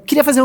Queria fazer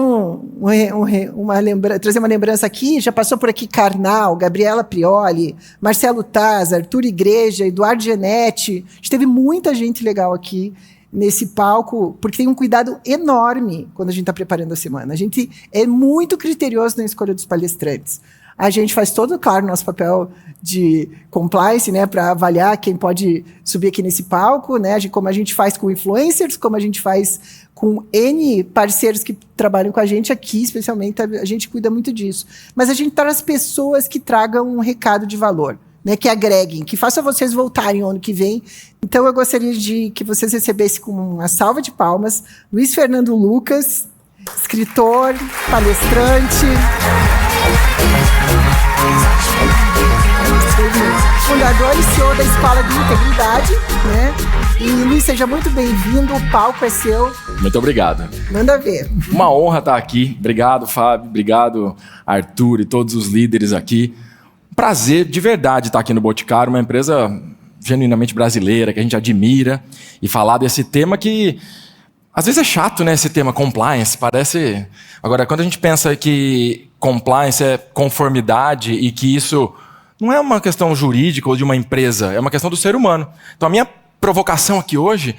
trazer uma lembrança aqui. Já passou por aqui Karnal, Gabriela Prioli, Marcelo Taz, Arthur Igreja, Eduardo Genetti. A gente teve muita gente legal aqui nesse palco, porque tem um cuidado enorme quando a gente está preparando a semana. A gente é muito criterioso na escolha dos palestrantes. A gente faz todo, claro, nosso papel de compliance, né, para avaliar quem pode subir aqui nesse palco, né, como a gente faz com influencers, como a gente faz com N parceiros que trabalham com a gente aqui, especialmente, a gente cuida muito disso. Mas a gente traz pessoas que tragam um recado de valor, né, que agreguem, que façam vocês voltarem no ano que vem. Então, eu gostaria de que vocês recebessem com uma salva de palmas Luiz Fernando Lucas, escritor, palestrante, fundador e CEO da Escola de Integridade, né? E Luiz, seja muito bem-vindo, o palco é seu. Muito obrigado. Manda ver. Uma honra estar aqui. Obrigado, Fábio. Obrigado, Arthur e todos os líderes aqui. Prazer de verdade estar aqui no Boticário, uma empresa genuinamente brasileira, que a gente admira, e falar desse tema que às vezes é chato, né, esse tema compliance, parece... Agora, quando a gente pensa que compliance é conformidade e que isso não é uma questão jurídica ou de uma empresa, é uma questão do ser humano. Então, a minha provocação aqui hoje,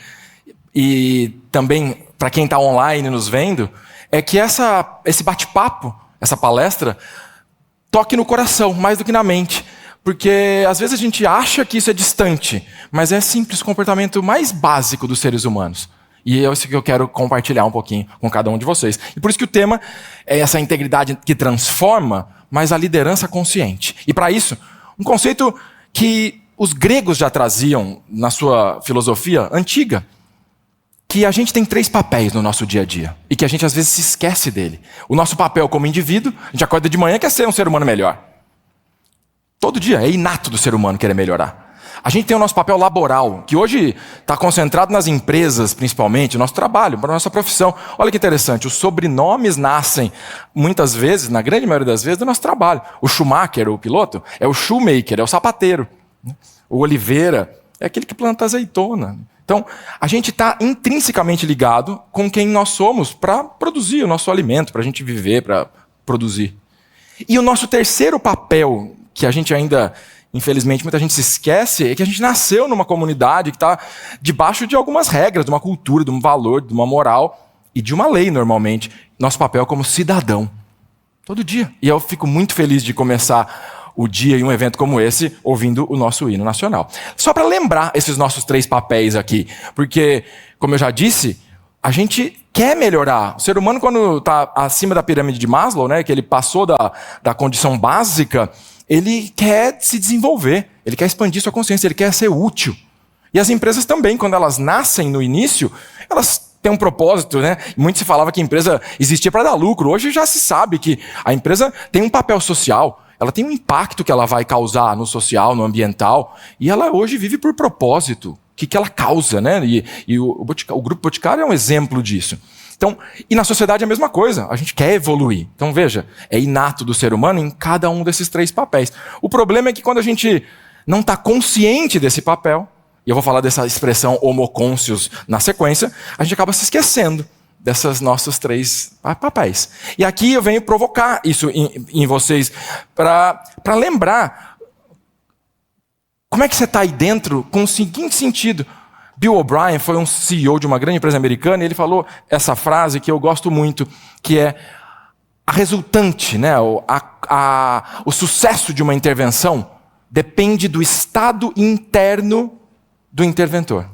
e também para quem está online nos vendo, é que esse bate-papo, essa palestra, toque no coração mais do que na mente. Porque às vezes a gente acha que isso é distante, mas é simples o comportamento mais básico dos seres humanos. E é isso que eu quero compartilhar um pouquinho com cada um de vocês. E por isso que o tema é essa integridade que transforma, mas a liderança consciente. E para isso, um conceito que os gregos já traziam na sua filosofia antiga, que a gente tem 3 papéis no nosso dia a dia, e que a gente às vezes se esquece dele. O nosso papel como indivíduo, a gente acorda de manhã e quer ser um ser humano melhor. Todo dia, é inato do ser humano querer melhorar. A gente tem o nosso papel laboral, que hoje está concentrado nas empresas, principalmente, o nosso trabalho, a nossa profissão. Olha que interessante, os sobrenomes nascem, muitas vezes, na grande maioria das vezes, do nosso trabalho. O Schumacher, o piloto, é o shoemaker, é o sapateiro. O Oliveira é aquele que planta azeitona. Então, a gente está intrinsecamente ligado com quem nós somos para produzir o nosso alimento, para a gente viver, para produzir. E o nosso terceiro papel, que a gente ainda... Infelizmente, muita gente se esquece, é que a gente nasceu numa comunidade que está debaixo de algumas regras, de uma cultura, de um valor, de uma moral e de uma lei, normalmente. Nosso papel é como cidadão. Todo dia. E eu fico muito feliz de começar o dia em um evento como esse, ouvindo o nosso hino nacional. Só para lembrar esses nossos 3 papéis aqui. Porque, como eu já disse, a gente quer melhorar. O ser humano, quando está acima da pirâmide de Maslow, né, que ele passou da condição básica... Ele quer se desenvolver, ele quer expandir sua consciência, ele quer ser útil. E as empresas também, quando elas nascem no início, elas têm um propósito, né? Muito se falava que a empresa existia para dar lucro. Hoje já se sabe que a empresa tem um papel social, ela tem um impacto que ela vai causar no social, no ambiental, e ela hoje vive por propósito. O que ela causa, né? E o Grupo Boticário é um exemplo disso. Então, e na sociedade é a mesma coisa, a gente quer evoluir. Então veja, é inato do ser humano em cada um desses 3 papéis. O problema é que quando a gente não está consciente desse papel, e eu vou falar dessa expressão homo conscious na sequência, a gente acaba se esquecendo desses nossos 3 papéis. E aqui eu venho provocar isso em vocês, para lembrar como é que você está aí dentro com o seguinte sentido. Bill O'Brien foi um CEO de uma grande empresa americana e ele falou essa frase que eu gosto muito, que é a resultante, né, o sucesso de uma intervenção depende do estado interno do interventor.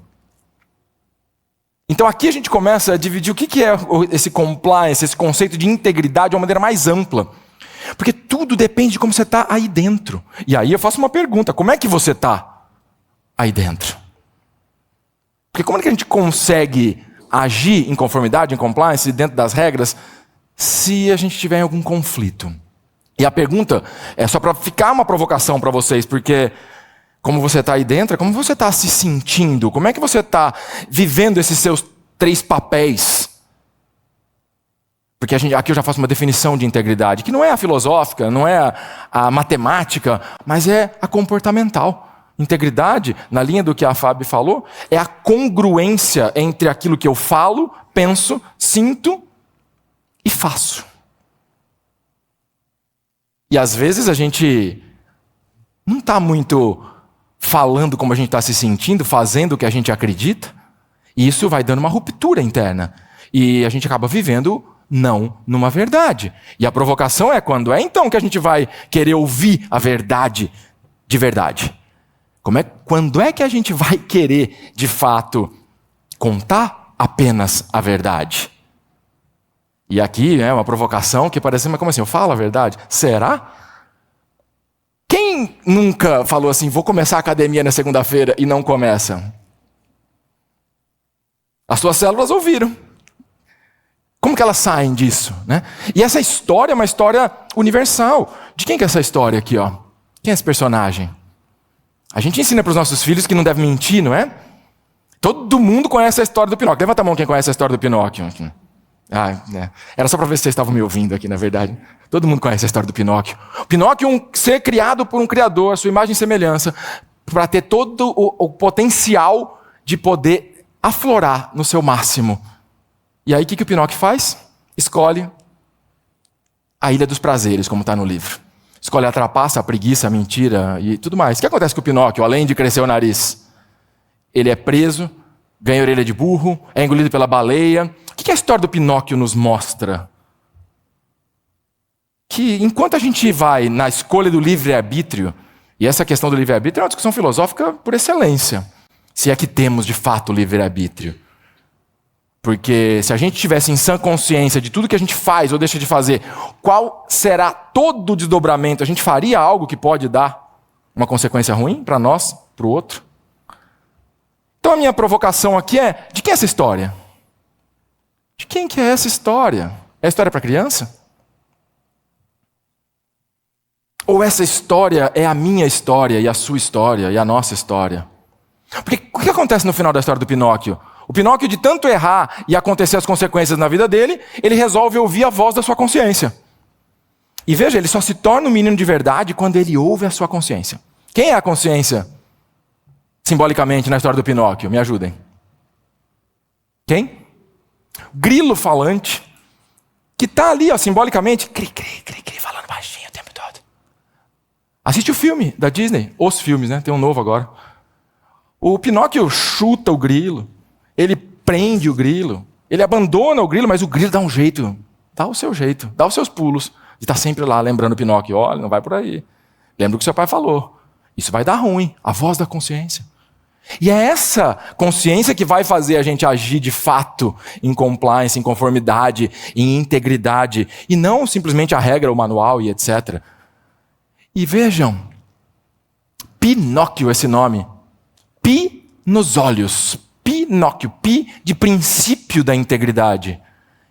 Então aqui a gente começa a dividir o que é esse compliance, esse conceito de integridade de uma maneira mais ampla. Porque tudo depende de como você está aí dentro. E aí eu faço uma pergunta, como é que você está aí dentro? Porque como é que a gente consegue agir em conformidade, em compliance, dentro das regras, se a gente tiver em algum conflito? E a pergunta é só para ficar uma provocação para vocês, porque como você está aí dentro, como você está se sentindo? Como é que você está vivendo esses seus 3 papéis? Porque aqui eu já faço uma definição de integridade, que não é a filosófica, não é a matemática, mas é a comportamental. Integridade, na linha do que a Fábio falou, é a congruência entre aquilo que eu falo, penso, sinto e faço. E às vezes a gente não está muito falando como a gente está se sentindo, fazendo o que a gente acredita, e isso vai dando uma ruptura interna. E a gente acaba vivendo não numa verdade. E a provocação é quando é então que a gente vai querer ouvir a verdade de verdade. Quando é que a gente vai querer, de fato, contar apenas a verdade? E aqui é uma provocação que parece, mas como assim? Eu falo a verdade? Será? Quem nunca falou assim, vou começar a academia na segunda-feira e não começa? As suas células ouviram. Como que elas saem disso, né? E essa história é uma história universal. De quem que é essa história aqui, ó? Quem é esse personagem? A gente ensina para os nossos filhos que não deve mentir, não é? Todo mundo conhece a história do Pinóquio. Levanta a mão quem conhece a história do Pinóquio. Era só para ver se vocês estavam me ouvindo aqui, na verdade. Todo mundo conhece a história do Pinóquio. O Pinóquio é um ser criado por um criador, sua imagem e semelhança, para ter todo o potencial de poder aflorar no seu máximo. E aí o que o Pinóquio faz? Escolhe a Ilha dos Prazeres, como está no livro. Escolhe a trapaça, a preguiça, a mentira e tudo mais. O que acontece com o Pinóquio, além de crescer o nariz? Ele é preso, ganha orelha de burro, é engolido pela baleia. O que a história do Pinóquio nos mostra? Que enquanto a gente vai na escolha do livre-arbítrio, e essa questão do livre-arbítrio é uma discussão filosófica por excelência, se é que temos de fato livre-arbítrio. Porque se a gente tivesse em sã consciência de tudo que a gente faz ou deixa de fazer, qual será todo o desdobramento? A gente faria algo que pode dar uma consequência ruim para nós, para o outro? Então a minha provocação aqui é, de quem é essa história? De quem que é essa história? É história para criança? Ou essa história é a minha história e a sua história e a nossa história? Porque o que acontece no final da história do Pinóquio? O Pinóquio, de tanto errar e acontecer as consequências na vida dele, ele resolve ouvir a voz da sua consciência. E veja, ele só se torna um menino de verdade quando ele ouve a sua consciência. Quem é a consciência? Simbolicamente, na história do Pinóquio, me ajudem. Quem? Grilo falante, que está ali, ó, simbolicamente, cri, falando baixinho o tempo todo. Assiste o filme da Disney, os filmes, né? Tem um novo agora. O Pinóquio chuta o grilo, ele prende o grilo, ele abandona o grilo, mas o grilo dá um jeito, dá o seu jeito, dá os seus pulos, de estar sempre lá lembrando o Pinóquio, olha, não vai por aí. Lembra o que seu pai falou. Isso vai dar ruim, a voz da consciência. E é essa consciência que vai fazer a gente agir de fato em compliance, em conformidade, em integridade, e não simplesmente a regra, o manual e etc. E vejam, Pinóquio, esse nome, pi nos olhos, Pinóquio, pi de princípio da integridade,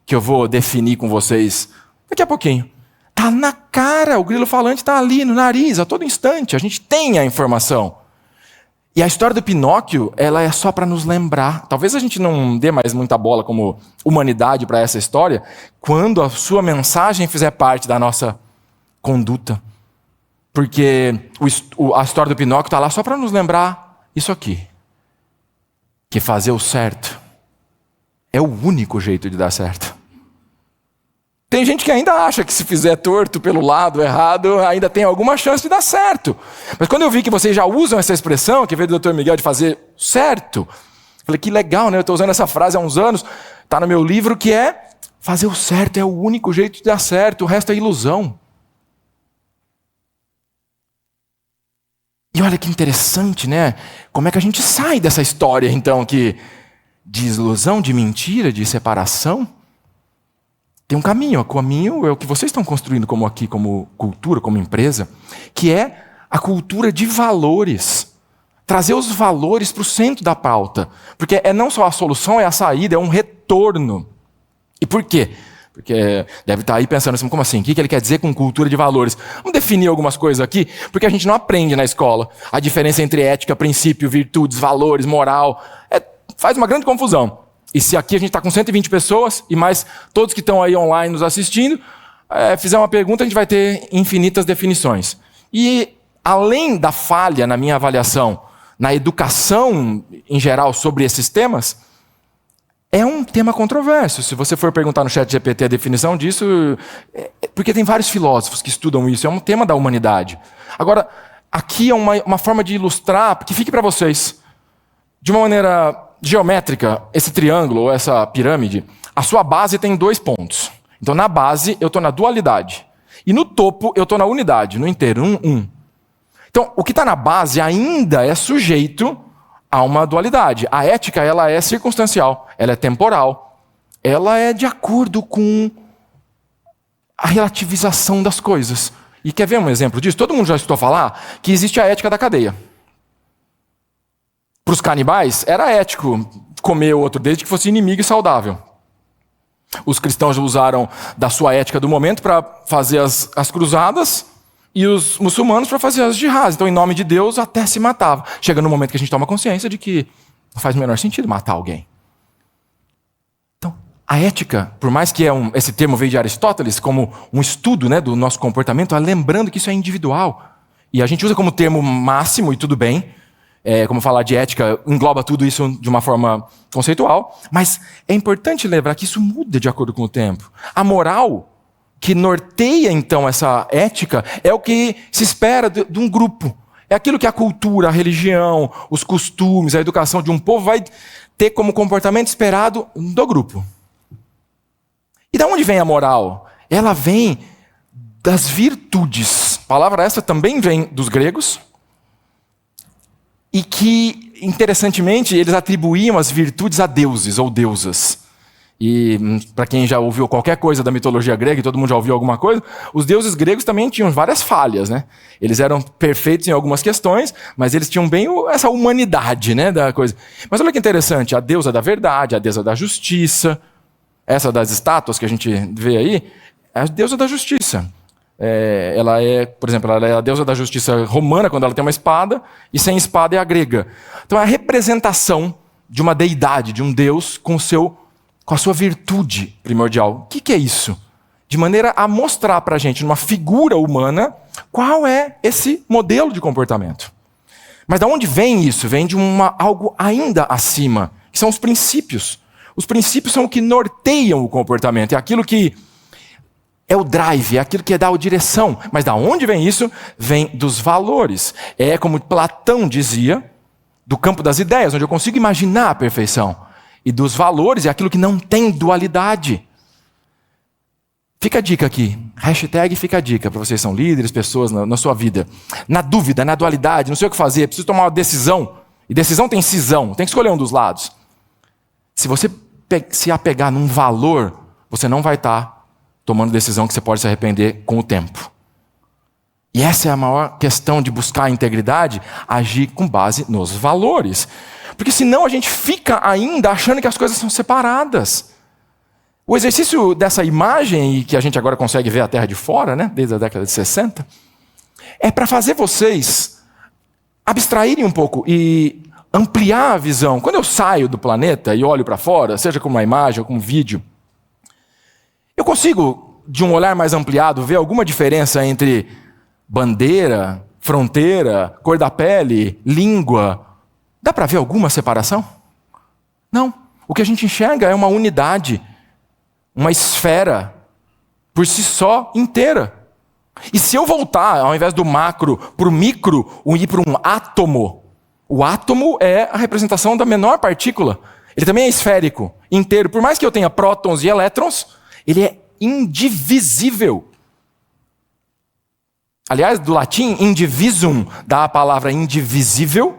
que eu vou definir com vocês daqui a pouquinho. Está na cara, o grilo falante está ali no nariz, a todo instante, a gente tem a informação. E a história do Pinóquio, ela é só para nos lembrar. Talvez a gente não dê mais muita bola como humanidade para essa história, quando a sua mensagem fizer parte da nossa conduta. Porque a história do Pinóquio está lá só para nos lembrar isso aqui. Que fazer o certo é o único jeito de dar certo. Tem gente que ainda acha que se fizer torto pelo lado errado, ainda tem alguma chance de dar certo. Mas quando eu vi que vocês já usam essa expressão, que veio do Dr. Miguel de fazer certo, falei, que legal, né? Eu estou usando essa frase há uns anos, está no meu livro, que é fazer o certo é o único jeito de dar certo, o resto é ilusão. E olha que interessante, né? Como é que a gente sai dessa história, então, de ilusão, de mentira, de separação? Tem um caminho. O caminho é o que vocês estão construindo como aqui, como cultura, como empresa, que é a cultura de valores. Trazer os valores para o centro da pauta. Porque é não só a solução, é a saída, é um retorno. E por quê? Porque deve estar aí pensando assim, como assim? O que ele quer dizer com cultura de valores? Vamos definir algumas coisas aqui, porque a gente não aprende na escola. A diferença entre ética, princípio, virtudes, valores, moral, faz uma grande confusão. E se aqui a gente está com 120 pessoas, e mais todos que estão aí online nos assistindo, fizer uma pergunta, a gente vai ter infinitas definições. E além da falha na minha avaliação, na educação em geral sobre esses temas, é um tema controverso. Se você for perguntar no ChatGPT a definição disso, porque tem vários filósofos que estudam isso, é um tema da humanidade. Agora, aqui é uma forma de ilustrar, que fique para vocês, de uma maneira geométrica, esse triângulo ou essa pirâmide, a sua base tem 2 pontos. Então, na base, eu estou na dualidade. E no topo, eu estou na unidade, no inteiro, 1. Então, o que está na base ainda é sujeito a uma dualidade. A ética, ela é circunstancial, ela é temporal, ela é de acordo com a relativização das coisas. E quer ver um exemplo disso? Todo mundo já escutou falar que existe a ética da cadeia. Para os canibais, era ético comer o outro desde que fosse inimigo e saudável. Os cristãos usaram da sua ética do momento para fazer as cruzadas e os muçulmanos para fazer as jihads. Então, em nome de Deus, até se matava. Chega no momento que a gente toma consciência de que não faz o menor sentido matar alguém. Então, a ética, por mais que esse termo veio de Aristóteles como um estudo, né, do nosso comportamento, lembrando que isso é individual. E a gente usa como termo máximo, e tudo bem, como falar de ética, engloba tudo isso de uma forma conceitual, mas é importante lembrar que isso muda de acordo com o tempo. A moral que norteia, então, essa ética é o que se espera de um grupo. É aquilo que a cultura, a religião, os costumes, a educação de um povo vai ter como comportamento esperado do grupo. E de onde vem a moral? Ela vem das virtudes. A palavra essa também vem dos gregos, e que, interessantemente, eles atribuíam as virtudes a deuses ou deusas. E para quem já ouviu qualquer coisa da mitologia grega, e todo mundo já ouviu alguma coisa, os deuses gregos também tinham várias falhas, né? Eles eram perfeitos em algumas questões, mas eles tinham bem essa humanidade, né, da coisa. Mas olha que interessante, a deusa da verdade, a deusa da justiça, essa das estátuas que a gente vê aí, é a deusa da justiça. Ela é, por exemplo, ela é a deusa da justiça romana quando ela tem uma espada, e sem espada é a grega. Então é a representação de uma deidade, de um deus com a sua virtude primordial. O que é isso? De maneira a mostrar para a gente, numa figura humana, qual é esse modelo de comportamento. Mas de onde vem isso? Vem de algo ainda acima, que são os princípios. Os princípios são o que norteiam o comportamento, é aquilo que é o drive, é aquilo que dá a direção. Mas de onde vem isso? Vem dos valores. É como Platão dizia, do campo das ideias, onde eu consigo imaginar a perfeição. E dos valores é aquilo que não tem dualidade. Fica a dica aqui, hashtag fica a dica, para vocês que são líderes, pessoas na sua vida. Na dúvida, na dualidade, não sei o que fazer, preciso tomar uma decisão. E decisão tem cisão, tem que escolher um dos lados. Se você se apegar num valor, você não vai estar tomando decisão que você pode se arrepender com o tempo. E essa é a maior questão de buscar a integridade, agir com base nos valores. Porque senão a gente fica ainda achando que as coisas são separadas. O exercício dessa imagem, e que a gente agora consegue ver a Terra de fora, né, desde a década de 60, é para fazer vocês abstraírem um pouco e ampliar a visão. Quando eu saio do planeta e olho para fora, seja com uma imagem ou com um vídeo, eu consigo, de um olhar mais ampliado, ver alguma diferença entre bandeira, fronteira, cor da pele, língua. Dá para ver alguma separação? Não. O que a gente enxerga é uma unidade, uma esfera, por si só, inteira. E se eu voltar, ao invés do macro para o micro, ir para um átomo, o átomo é a representação da menor partícula. Ele também é esférico, inteiro. Por mais que eu tenha prótons e elétrons, ele é indivisível. Aliás, do latim, indivisum, dá a palavra indivisível.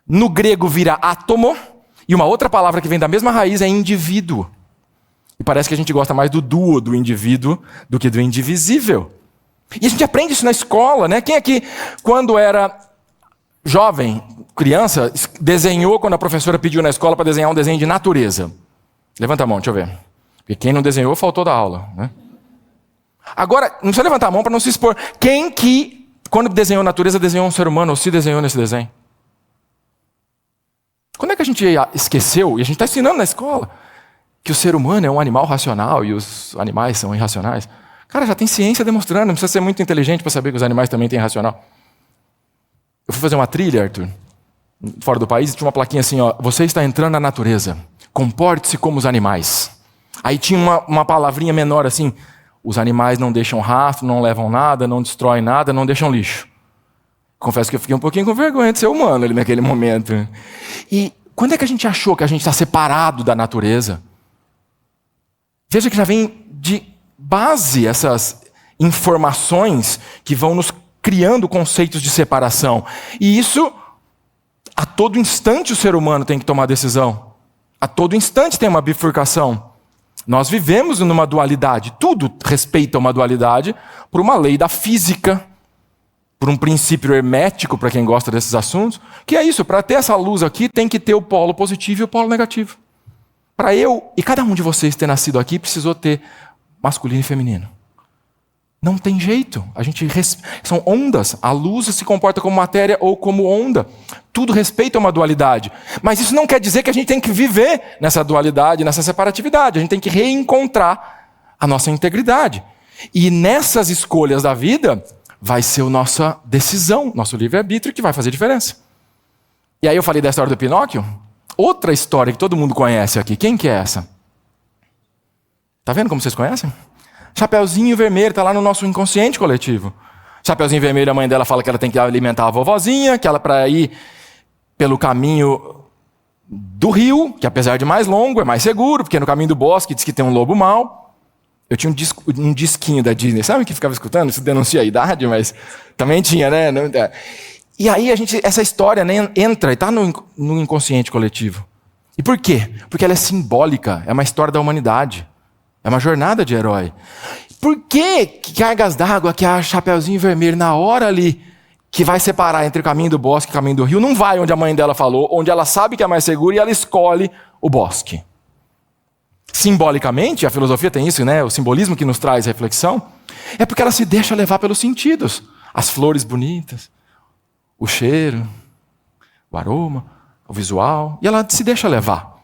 No grego vira átomo. E uma outra palavra que vem da mesma raiz é indivíduo. E parece que a gente gosta mais do duo, do indivíduo, do que do indivisível. E a gente aprende isso na escola, né? Quem aqui, quando era jovem, criança, desenhou quando a professora pediu na escola para desenhar um desenho de natureza? Levanta a mão, deixa eu ver. Porque quem não desenhou, faltou da aula, né? Agora, não precisa levantar a mão para não se expor. Quem que, quando desenhou natureza, desenhou um ser humano ou se desenhou nesse desenho? Quando é que a gente esqueceu, e a gente está ensinando na escola, que o ser humano é um animal racional e os animais são irracionais? Cara, já tem ciência demonstrando, não precisa ser muito inteligente para saber que os animais também têm racional. Eu fui fazer uma trilha, Arthur, fora do país, e tinha uma plaquinha assim, ó, você está entrando na natureza. Comporte-se como os animais. Aí tinha uma palavrinha menor assim, os animais não deixam rastro, não levam nada, não destroem nada, não deixam lixo. Confesso que eu fiquei um pouquinho com vergonha de ser humano ali naquele momento. E quando é que a gente achou que a gente está separado da natureza? Veja que já vem de base essas informações que vão nos criando conceitos de separação. E isso, a todo instante o ser humano tem que tomar decisão. A todo instante tem uma bifurcação. Nós vivemos numa dualidade. Tudo respeita uma dualidade por uma lei da física, por um princípio hermético, para quem gosta desses assuntos, que é isso, para ter essa luz aqui, tem que ter o polo positivo e o polo negativo. Para eu e cada um de vocês ter nascido aqui, precisou ter masculino e feminino. Não tem jeito. São ondas. A luz se comporta como matéria ou como onda. Tudo respeita uma dualidade. Mas isso não quer dizer que a gente tem que viver nessa dualidade, nessa separatividade. A gente tem que reencontrar a nossa integridade. E nessas escolhas da vida, vai ser a nossa decisão, nosso livre-arbítrio, que vai fazer diferença. E aí eu falei da história do Pinóquio. Outra história que todo mundo conhece aqui. Quem que é essa? Tá vendo como vocês conhecem? Chapeuzinho Vermelho, está lá no nosso inconsciente coletivo. Chapeuzinho Vermelho, a mãe dela fala que ela tem que alimentar a vovozinha, que ela para ir pelo caminho do rio, que apesar de mais longo, é mais seguro, porque no caminho do bosque diz que tem um lobo mau. Eu tinha um disquinho da Disney, sabe que ficava escutando? Isso denuncia a idade, mas também tinha, né? E aí essa história entra e está no inconsciente coletivo. E por quê? Porque ela é simbólica, é uma história da humanidade. É uma jornada de herói. Por que cargas d'água que a Chapeuzinho Vermelho, na hora ali, que vai separar entre o caminho do bosque e o caminho do rio, não vai onde a mãe dela falou, onde ela sabe que é mais seguro e ela escolhe o bosque? Simbolicamente, a filosofia tem isso, né? O simbolismo que nos traz reflexão, é porque ela se deixa levar pelos sentidos. As flores bonitas, o cheiro, o aroma, o visual, e ela se deixa levar.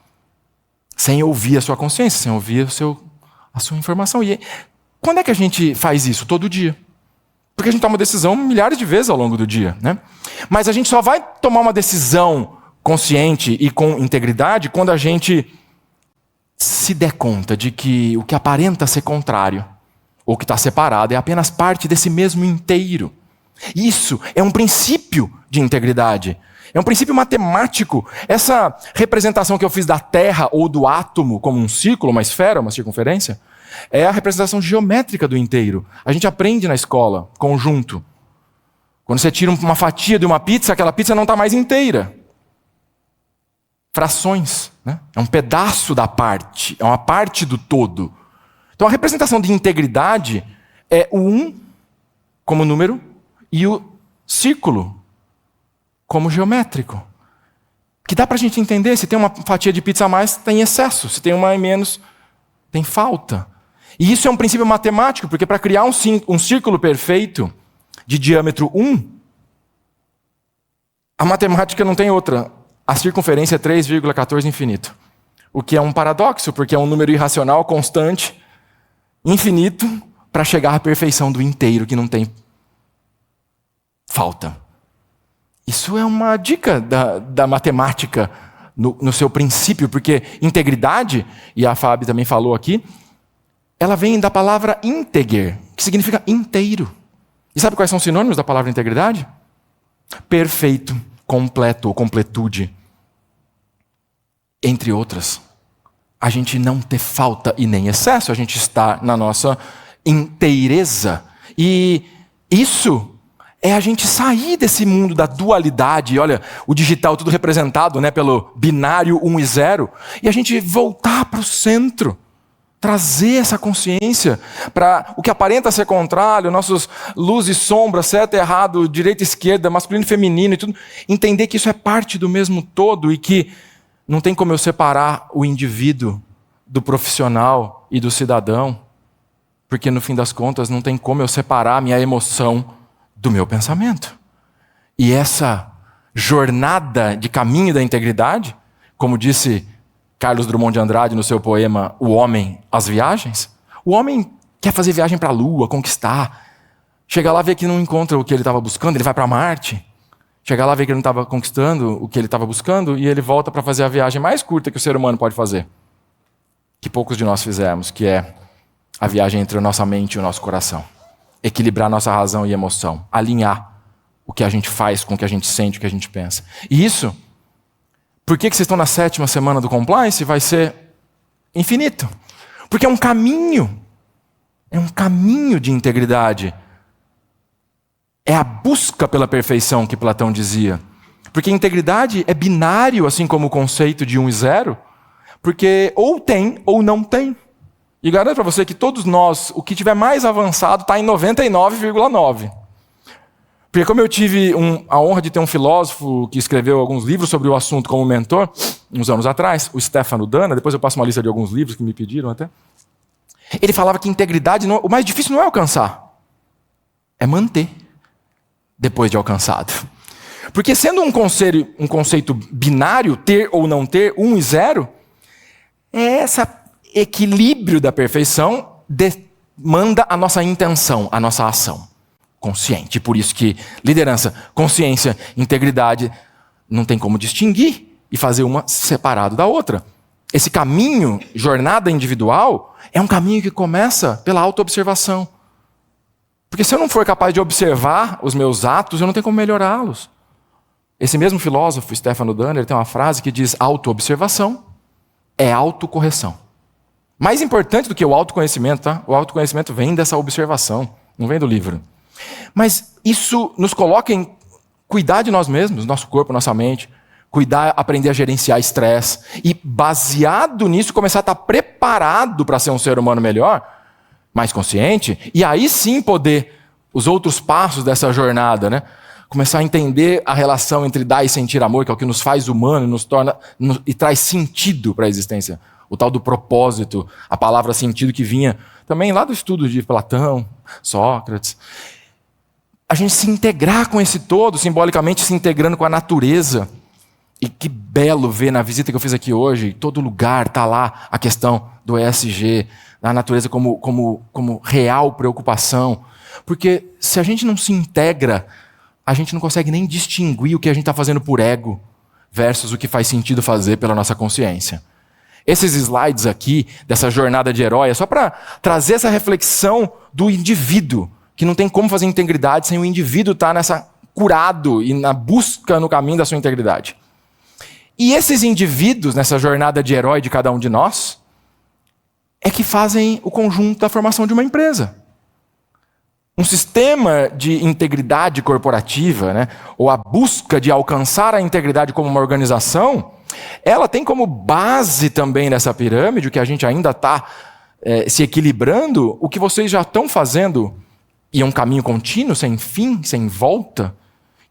Sem ouvir a sua consciência, sem ouvir a sua informação. E quando é que a gente faz isso? Todo dia. Porque a gente toma uma decisão milhares de vezes ao longo do dia, né? Mas a gente só vai tomar uma decisão consciente e com integridade quando a gente se der conta de que o que aparenta ser contrário, ou que está separado, é apenas parte desse mesmo inteiro. Isso é um princípio de integridade. É um princípio matemático. Essa representação que eu fiz da Terra ou do átomo como um círculo, uma esfera, uma circunferência, é a representação geométrica do inteiro. A gente aprende na escola, conjunto. Quando você tira uma fatia de uma pizza, aquela pizza não está mais inteira. Frações, né? É um pedaço da parte, é uma parte do todo. Então a representação de integridade é o 1 como número e o círculo como geométrico. Que dá para a gente entender, se tem uma fatia de pizza a mais, tem excesso. Se tem uma a menos, tem falta. E isso é um princípio matemático, porque para criar um círculo perfeito de diâmetro 1, a matemática não tem outra. A circunferência é 3,14 infinito. O que é um paradoxo, porque é um número irracional, constante, infinito, para chegar à perfeição do inteiro, que não tem falta. Isso é uma dica da matemática no seu princípio, porque integridade, e a Fábio também falou aqui, ela vem da palavra integer, que significa inteiro. E sabe quais são os sinônimos da palavra integridade? Perfeito, completo ou completude. Entre outras. A gente não ter falta e nem excesso, a gente está na nossa inteireza. E isso é a gente sair desse mundo da dualidade, olha, o digital tudo representado, né, pelo binário 1 e 0, e a gente voltar para o centro, trazer essa consciência para o que aparenta ser contrário, nossos luz e sombra, certo e errado, direita e esquerda, masculino e feminino e tudo, entender que isso é parte do mesmo todo e que não tem como eu separar o indivíduo do profissional e do cidadão, porque no fim das contas não tem como eu separar a minha emoção do meu pensamento. E essa jornada de caminho da integridade, como disse Carlos Drummond de Andrade no seu poema O Homem, as Viagens, o homem quer fazer viagem para a Lua, conquistar, chega lá, vê que não encontra o que ele estava buscando, ele vai para Marte, chegar lá, ver que ele não estava conquistando o que ele estava buscando, e ele volta para fazer a viagem mais curta que o ser humano pode fazer. Que poucos de nós fizemos, que é a viagem entre a nossa mente e o nosso coração. Equilibrar nossa razão e emoção. Alinhar o que a gente faz com o que a gente sente, o que a gente pensa. E isso, por que vocês estão na 7ª semana do compliance? Vai ser infinito. Porque é um caminho de integridade. É a busca pela perfeição que Platão dizia. Porque integridade é binário, assim como o conceito de 1 e 0. Porque ou tem ou não tem. E garanto para você que todos nós, o que tiver mais avançado está em 99,9. Porque como eu tive a honra de ter um filósofo que escreveu alguns livros sobre o assunto como mentor, uns anos atrás, o Stefano Dana, depois eu passo uma lista de alguns livros que me pediram até. Ele falava que integridade, o mais difícil não é alcançar, é manter depois de alcançado. Porque sendo um conceito binário, ter ou não ter, 1 e 0, esse equilíbrio da perfeição demanda a nossa intenção, a nossa ação consciente. Por isso que liderança, consciência, integridade, não tem como distinguir e fazer uma separado da outra. Esse caminho, jornada individual, é um caminho que começa pela autoobservação. Porque se eu não for capaz de observar os meus atos, eu não tenho como melhorá-los. Esse mesmo filósofo, Stefano Dana, ele tem uma frase que diz: autoobservação é autocorreção. Mais importante do que o autoconhecimento, tá? O autoconhecimento vem dessa observação, não vem do livro. Mas isso nos coloca em cuidar de nós mesmos, nosso corpo, nossa mente, cuidar, aprender a gerenciar estresse e, baseado nisso, começar a estar preparado para ser um ser humano melhor, mais consciente, e aí sim poder, os outros passos dessa jornada, né? Começar a entender a relação entre dar e sentir amor, que é o que nos faz humano, nos torna e traz sentido para a existência. O tal do propósito, a palavra sentido que vinha também lá do estudo de Platão, Sócrates. A gente se integrar com esse todo, simbolicamente se integrando com a natureza. E que belo ver na visita que eu fiz aqui hoje, em todo lugar está lá a questão do ESG, a natureza como real preocupação. Porque se a gente não se integra, a gente não consegue nem distinguir o que a gente está fazendo por ego versus o que faz sentido fazer pela nossa consciência. Esses slides aqui, dessa jornada de herói, é só para trazer essa reflexão do indivíduo, que não tem como fazer integridade sem o indivíduo estar nessa curado e na busca no caminho da sua integridade. E esses indivíduos, nessa jornada de herói de cada um de nós, é que fazem o conjunto da formação de uma empresa. Um sistema de integridade corporativa, né, ou a busca de alcançar a integridade como uma organização, ela tem como base também nessa pirâmide, o que a gente ainda está se equilibrando, o que vocês já estão fazendo, e é um caminho contínuo, sem fim, sem volta,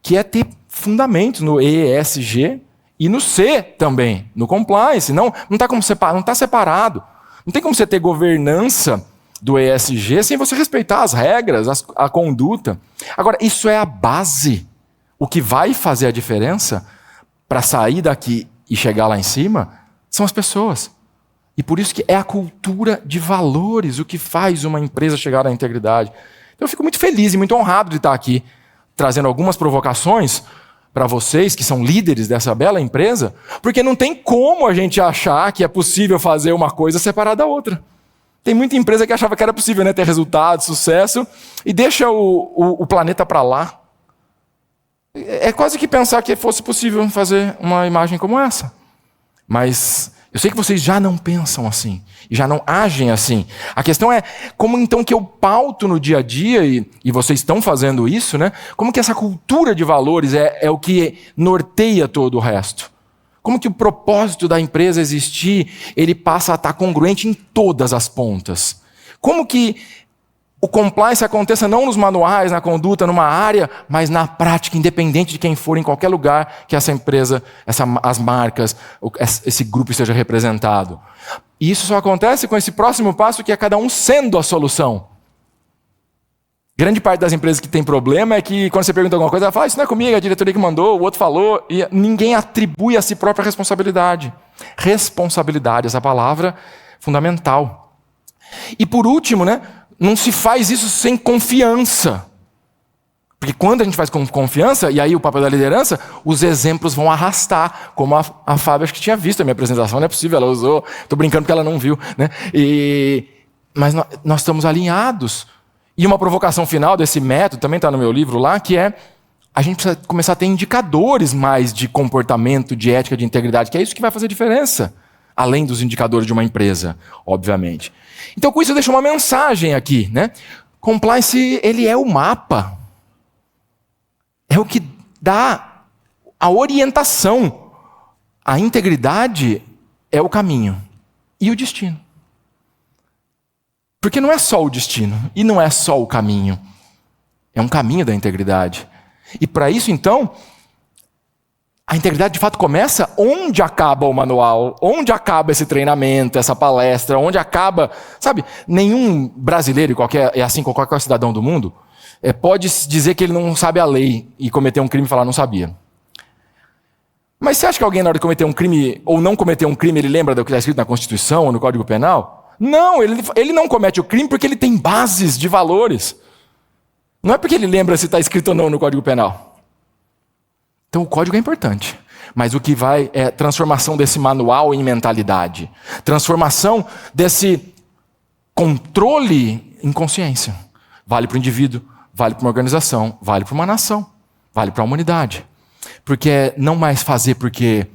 que é ter fundamentos no ESG e no C também, no compliance. Não está como não está separado. Não tem como você ter governança do ESG sem você respeitar as regras, a conduta. Agora, isso é a base. O que vai fazer a diferença para sair daqui e chegar lá em cima são as pessoas. E por isso que é a cultura de valores o que faz uma empresa chegar à integridade. Então eu fico muito feliz e muito honrado de estar aqui trazendo algumas provocações para vocês que são líderes dessa bela empresa, porque não tem como a gente achar que é possível fazer uma coisa separada da outra. Tem muita empresa que achava que era possível, né, ter resultado, sucesso, e deixa o planeta para lá. É quase que pensar que fosse possível fazer uma imagem como essa. Mas eu sei que vocês já não pensam assim, e já não agem assim. A questão é como então que eu pauto no dia a dia, e vocês estão fazendo isso, né? Como que essa cultura de valores é o que norteia todo o resto. Como que o propósito da empresa existir, ele passa a estar congruente em todas as pontas. Como que o compliance aconteça não nos manuais, na conduta, numa área, mas na prática, independente de quem for, em qualquer lugar que essa empresa, as marcas, esse grupo esteja representado. E isso só acontece com esse próximo passo, que é cada um sendo a solução. Grande parte das empresas que tem problema é que quando você pergunta alguma coisa, ela fala: isso não é comigo, é a diretoria que mandou, o outro falou, e ninguém atribui a si própria responsabilidade. Responsabilidade, essa palavra fundamental. E por último, né? Não se faz isso sem confiança. Porque Porque quando a gente faz com confiança, e aí o papel da liderança, os exemplos vão arrastar, como a Fábio acho que tinha visto a minha apresentação, não é possível, ela usou, estou brincando porque ela não viu, né? Mas nós estamos alinhados. E uma provocação final desse método, também está no meu livro lá, que é a gente precisa começar a ter indicadores mais de comportamento, de ética, de integridade, que é isso que vai fazer diferença, além dos indicadores de uma empresa, obviamente. Então, com isso, eu deixo uma mensagem aqui, né? Compliance, ele é o mapa. É o que dá a orientação. A integridade é o caminho e o destino. Porque não é só o destino e não é só o caminho. É um caminho da integridade. E para isso, então, a integridade de fato começa onde acaba o manual, onde acaba esse treinamento, essa palestra, onde acaba... Sabe, nenhum brasileiro é assim com qualquer cidadão do mundo, pode dizer que ele não sabe a lei e cometer um crime e falar não sabia. Mas você acha que alguém na hora de cometer um crime ou não cometer um crime, ele lembra do que está escrito na Constituição ou no Código Penal? Não, ele não comete o crime porque ele tem bases de valores. Não é porque ele lembra se está escrito ou não no Código Penal. Então o código é importante. Mas o que vai é transformação desse manual em mentalidade. Transformação desse controle em consciência. Vale para o indivíduo, vale para uma organização, vale para uma nação, vale para a humanidade. Porque é não mais fazer porque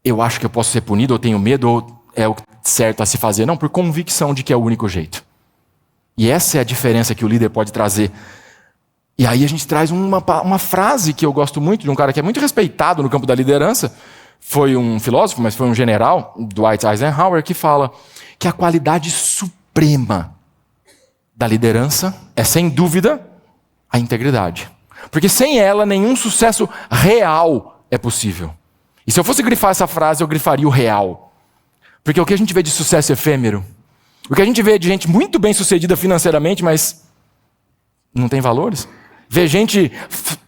eu acho que eu posso ser punido, ou tenho medo, ou é o certo a se fazer. Não, por convicção de que é o único jeito. E essa é a diferença que o líder pode trazer. E aí a gente traz uma frase que eu gosto muito, de um cara que é muito respeitado no campo da liderança. Foi um filósofo, mas foi um general, Dwight Eisenhower, que fala que a qualidade suprema da liderança é, sem dúvida, a integridade. Porque sem ela, nenhum sucesso real é possível. E se eu fosse grifar essa frase, eu grifaria o real. Porque o que a gente vê de sucesso efêmero, o que a gente vê de gente muito bem sucedida financeiramente, mas não tem valores. Vê gente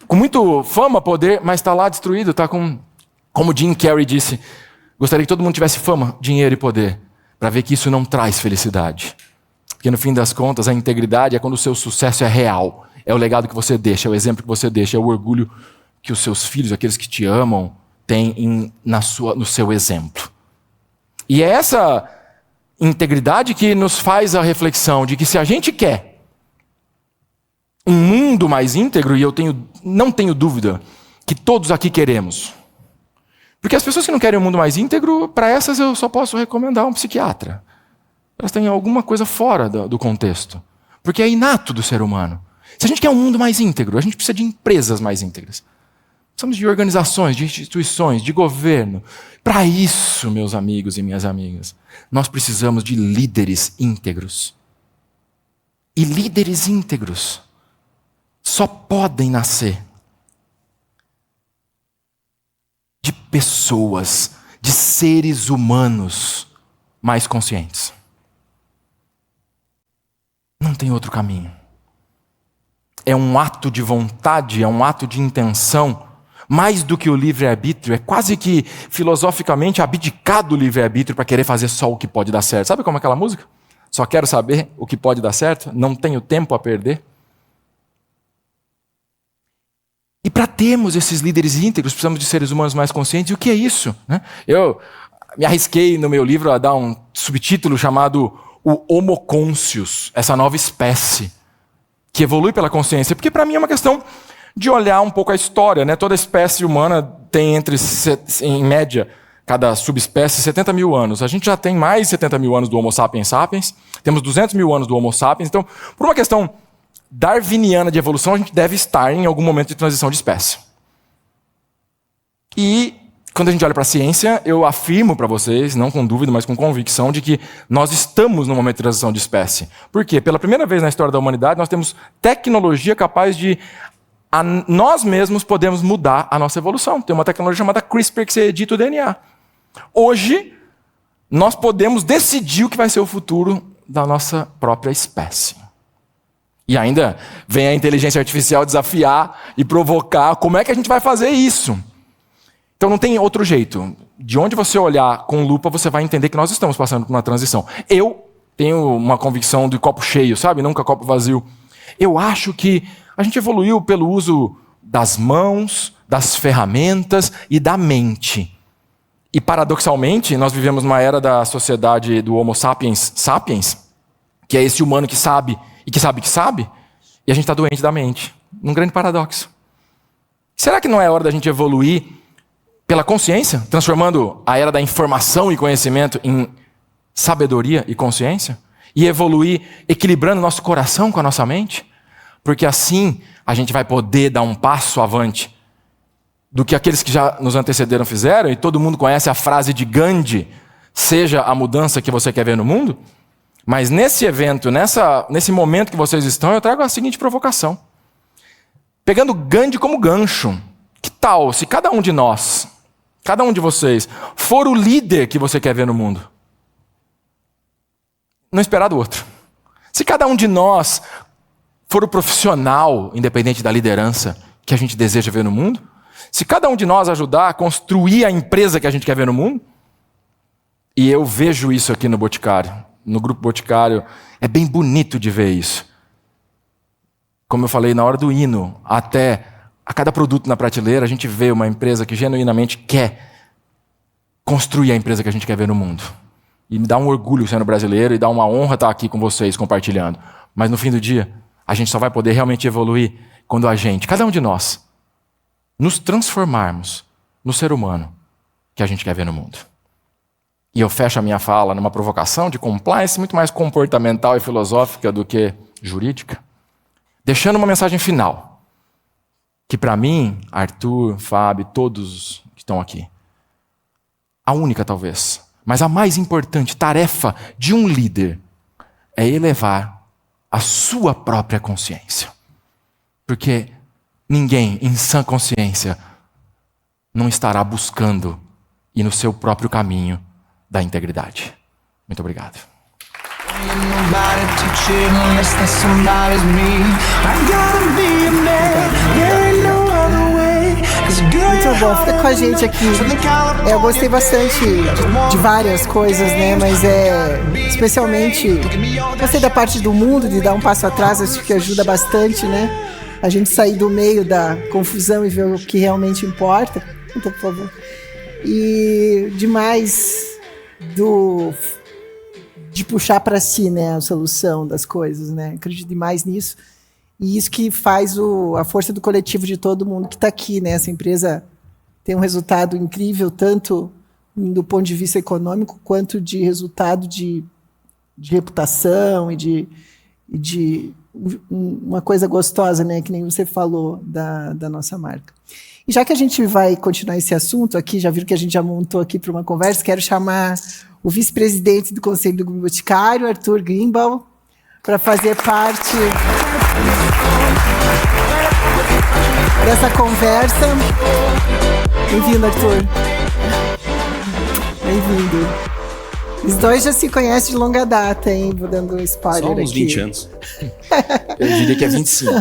com muito fama, poder, mas está lá destruído, está com... Como Jim Carrey disse, gostaria que todo mundo tivesse fama, dinheiro e poder, para ver que isso não traz felicidade. Porque no fim das contas, a integridade é quando o seu sucesso é real. É o legado que você deixa, é o exemplo que você deixa, é o orgulho que os seus filhos, aqueles que te amam, têm no seu exemplo. E é essa integridade que nos faz a reflexão de que se a gente quer um mundo mais íntegro, e eu não tenho dúvida que todos aqui queremos. Porque as pessoas que não querem um mundo mais íntegro, para essas eu só posso recomendar um psiquiatra. Elas têm alguma coisa fora do contexto. Porque é inato do ser humano. Se a gente quer um mundo mais íntegro, a gente precisa de empresas mais íntegras. Precisamos de organizações, de instituições, de governo. Para isso, meus amigos e minhas amigas, nós precisamos de líderes íntegros. E líderes íntegros só podem nascer de pessoas, de seres humanos mais conscientes. Não tem outro caminho. É um ato de vontade, é um ato de intenção, mais do que o livre-arbítrio. É quase que, filosoficamente, abdicar do livre-arbítrio para querer fazer só o que pode dar certo. Sabe como é aquela música? Só quero saber o que pode dar certo, não tenho tempo a perder. E para termos esses líderes íntegros, precisamos de seres humanos mais conscientes. E o que é isso? Eu me arrisquei no meu livro a dar um subtítulo chamado o Homo Conscius, essa nova espécie que evolui pela consciência. Porque para mim é uma questão de olhar um pouco a história. Toda espécie humana tem em média, cada subespécie, 70 mil anos. A gente já tem mais de 70 mil anos do Homo sapiens sapiens, temos 200 mil anos do Homo sapiens. Então, por uma questão darwiniana de evolução, a gente deve estar em algum momento de transição de espécie. E quando a gente olha para a ciência, eu afirmo para vocês, não com dúvida, mas com convicção, de que nós estamos no momento de transição de espécie. Por quê? Pela primeira vez na história da humanidade, nós temos tecnologia capaz de nós mesmos podemos mudar a nossa evolução. Tem uma tecnologia chamada CRISPR que você edita o DNA. Hoje, nós podemos decidir o que vai ser o futuro da nossa própria espécie. E ainda vem a inteligência artificial desafiar e provocar como é que a gente vai fazer isso. Então não tem outro jeito. De onde você olhar com lupa, você vai entender que nós estamos passando por uma transição. Eu tenho uma convicção de copo cheio, sabe? Nunca copo vazio. Eu acho que A gente evoluiu pelo uso das mãos, das ferramentas e da mente. E, paradoxalmente, nós vivemos uma era da sociedade do Homo sapiens sapiens, que é esse humano que sabe e que sabe que sabe, e a gente está doente da mente. Um grande paradoxo. Será que não é hora da gente evoluir pela consciência, transformando a era da informação e conhecimento em sabedoria e consciência? E evoluir equilibrando nosso coração com a nossa mente? Porque assim a gente vai poder dar um passo avante do que aqueles que já nos antecederam fizeram, e todo mundo conhece a frase de Gandhi, seja a mudança que você quer ver no mundo. Mas nesse evento, nesse momento que vocês estão, eu trago a seguinte provocação. Pegando Gandhi como gancho, que tal se cada um de nós, cada um de vocês, for o líder que você quer ver no mundo? Não esperar do outro. Se cada um de nós for o profissional, independente da liderança, que a gente deseja ver no mundo, se cada um de nós ajudar a construir a empresa que a gente quer ver no mundo, e eu vejo isso aqui no Boticário, no Grupo Boticário, é bem bonito de ver isso. Como eu falei, na hora do hino, até a cada produto na prateleira, a gente vê uma empresa que genuinamente quer construir a empresa que a gente quer ver no mundo. E me dá um orgulho sendo brasileiro e dá uma honra estar aqui com vocês, compartilhando. Mas no fim do dia, a gente só vai poder realmente evoluir quando a gente, cada um de nós, nos transformarmos no ser humano que a gente quer ver no mundo. E eu fecho a minha fala numa provocação de compliance muito mais comportamental e filosófica do que jurídica, deixando uma mensagem final, que para mim, Arthur, Fábio, todos que estão aqui, a única talvez, mas a mais importante tarefa de um líder é elevar a sua própria consciência. Porque ninguém em sã consciência não estará buscando ir no seu próprio caminho da integridade. Muito obrigado. Muito bom, fica com a gente aqui. Eu gostei bastante de várias coisas, né? Mas especialmente gostei da parte do mundo, de dar um passo atrás, acho que ajuda bastante, né? A gente sair do meio da confusão e ver o que realmente importa. Então, por favor. E demais de puxar para si, né, a solução das coisas, né? Acredito demais nisso. E isso que faz a força do coletivo de todo mundo que está aqui, né? Essa empresa tem um resultado incrível, tanto do ponto de vista econômico, quanto de resultado de reputação e de uma coisa gostosa, né? Que nem você falou da nossa marca. E já que a gente vai continuar esse assunto aqui, já viram que a gente já montou aqui para uma conversa, quero chamar o vice-presidente do Conselho do Grupo Boticário, Arthur Grimbal, para fazer parte dessa conversa. Bem-vindo, Arthur. Bem-vindo. Os dois já se conhecem de longa data, hein? Vou dando um spoiler aqui. Só uns 20 anos. Eu diria que é 25.